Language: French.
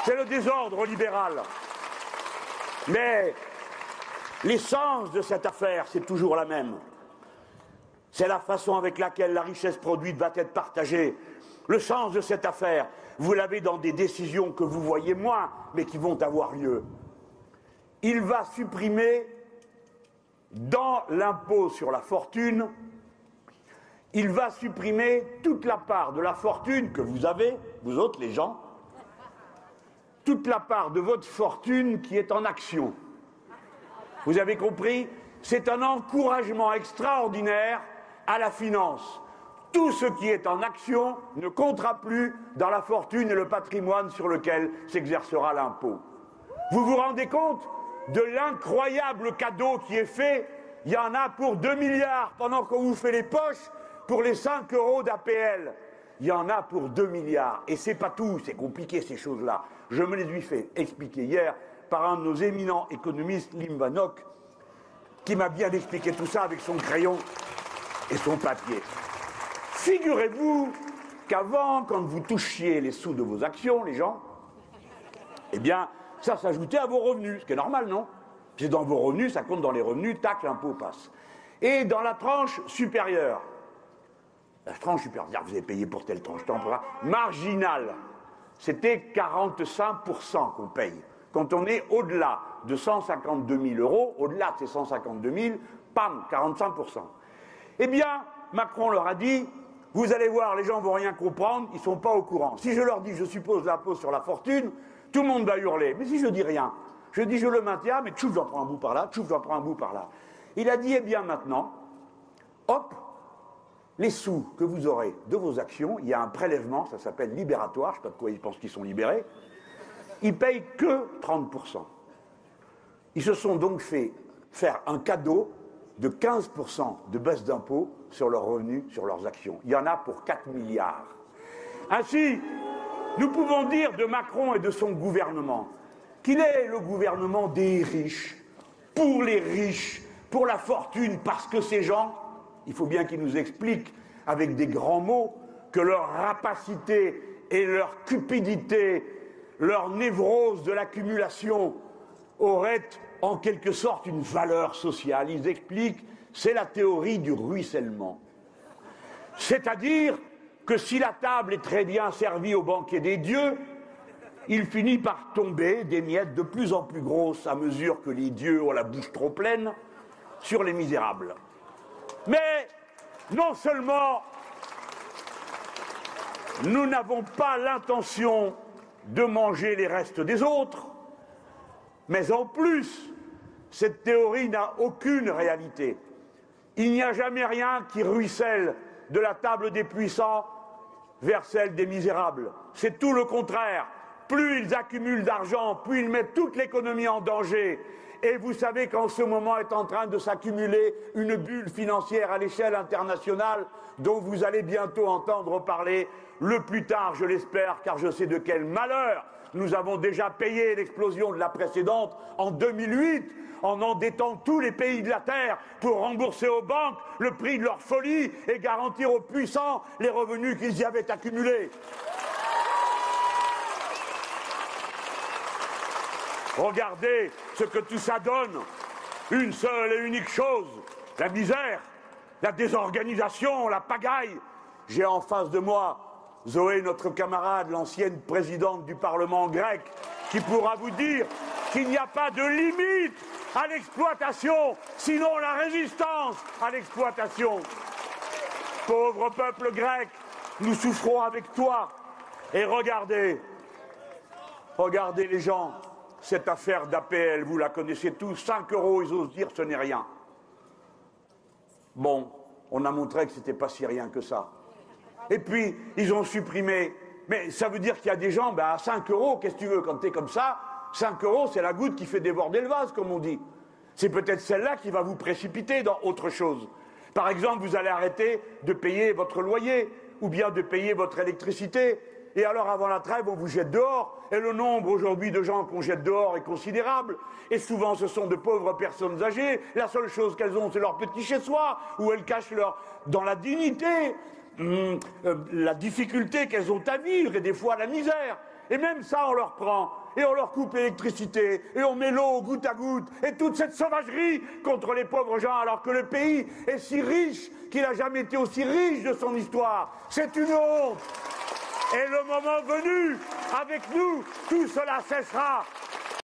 C'est le désordre libéral. Mais l'essence de cette affaire, c'est toujours la même. C'est la façon avec laquelle la richesse produite va être partagée. Le sens de cette affaire, vous l'avez dans des décisions que vous voyez moins, mais qui vont avoir lieu. Il va supprimer dans l'impôt sur la fortune, il va supprimer toute la part de la fortune que vous avez, vous autres les gens, toute la part de votre fortune qui est en action. Vous avez compris? C'est un encouragement extraordinaire à la finance. Tout ce qui est en action ne comptera plus dans la fortune et le patrimoine sur lequel s'exercera l'impôt. Vous vous rendez compte de l'incroyable cadeau qui est fait? Il y en a pour 2 milliards pendant qu'on vous fait les poches pour les 5 € d'APL. Il y en a pour 2 milliards. Et c'est pas tout, c'est compliqué ces choses-là. Je me les ai fait expliquer hier par un de nos éminents économistes, Lim Van Hock, qui m'a bien expliqué tout ça avec son crayon et son papier. Figurez-vous qu'avant, quand vous touchiez les sous de vos actions, les gens, eh bien, ça s'ajoutait à vos revenus, ce qui est normal, non? C'est dans vos revenus, ça compte dans les revenus, tac, l'impôt passe. Et dans la tranche supérieure, vous avez payé pour telle tranche temporaire, marginale, c'était 45% qu'on paye. Quand on est au-delà de 152 000 €, au-delà de ces 152 000, pam, 45%. Eh bien, Macron leur a dit, vous allez voir, les gens ne vont rien comprendre, ils ne sont pas au courant. Si je leur dis, je suppose l'impôt sur la fortune, tout le monde va hurler. Mais si je dis rien, je dis, je le maintiens, mais tchouf, j'en prends un bout par là, tchouf, j'en prends un bout par là. Il a dit, eh bien maintenant, hop, les sous que vous aurez de vos actions, il y a un prélèvement, ça s'appelle libératoire, je ne sais pas de quoi ils pensent qu'ils sont libérés, ils ne payent que 30%. Ils se sont donc fait faire un cadeau de 15% de baisse d'impôt sur leurs revenus, sur leurs actions. Il y en a pour 4 milliards. Ainsi, nous pouvons dire de Macron et de son gouvernement qu'il est le gouvernement des riches, pour les riches, pour la fortune, parce que ces gens, il faut bien qu'ils nous expliquent avec des grands mots que leur rapacité et leur cupidité, leur névrose de l'accumulation auraient en quelque sorte une valeur sociale. Ils expliquent, c'est la théorie du ruissellement. C'est-à-dire que si la table est très bien servie au banquet des dieux, il finit par tomber des miettes de plus en plus grosses à mesure que les dieux ont la bouche trop pleine sur les misérables. Mais non seulement nous n'avons pas l'intention de manger les restes des autres, mais en plus, cette théorie n'a aucune réalité. Il n'y a jamais rien qui ruisselle de la table des puissants vers celle des misérables. C'est tout le contraire. Plus ils accumulent d'argent, plus ils mettent toute l'économie en danger. Et vous savez qu'en ce moment est en train de s'accumuler une bulle financière à l'échelle internationale dont vous allez bientôt entendre parler, le plus tard, je l'espère, car je sais de quel malheur nous avons déjà payé l'explosion de la précédente en 2008 en endettant tous les pays de la Terre pour rembourser aux banques le prix de leur folie et garantir aux puissants les revenus qu'ils y avaient accumulés. Regardez ce que tout ça donne. Une seule et unique chose, la misère, la désorganisation, la pagaille. J'ai en face de moi Zoé, notre camarade, l'ancienne présidente du Parlement grec, qui pourra vous dire qu'il n'y a pas de limite à l'exploitation, sinon la résistance à l'exploitation. Pauvre peuple grec, nous souffrons avec toi. Et regardez les gens. Cette affaire d'APL, vous la connaissez tous, 5 €, ils osent dire ce n'est rien. Bon, on a montré que c'était pas si rien que ça. Et puis, ils ont supprimé, mais ça veut dire qu'il y a des gens, à 5 €, qu'est-ce que tu veux, quand t'es comme ça, 5 €, c'est la goutte qui fait déborder le vase, comme on dit. C'est peut-être celle-là qui va vous précipiter dans autre chose. Par exemple, vous allez arrêter de payer votre loyer, ou bien de payer votre électricité, et alors avant la trêve, on vous jette dehors, et le nombre aujourd'hui de gens qu'on jette dehors est considérable, et souvent ce sont de pauvres personnes âgées, la seule chose qu'elles ont c'est leur petit chez-soi, où elles cachent dans la dignité, la difficulté qu'elles ont à vivre, et des fois la misère. Et même ça, on leur prend. Et on leur coupe l'électricité, et on met l'eau goutte à goutte, et toute cette sauvagerie contre les pauvres gens, alors que le pays est si riche qu'il n'a jamais été aussi riche de son histoire. C'est une honte. Et le moment venu, avec nous, tout cela cessera.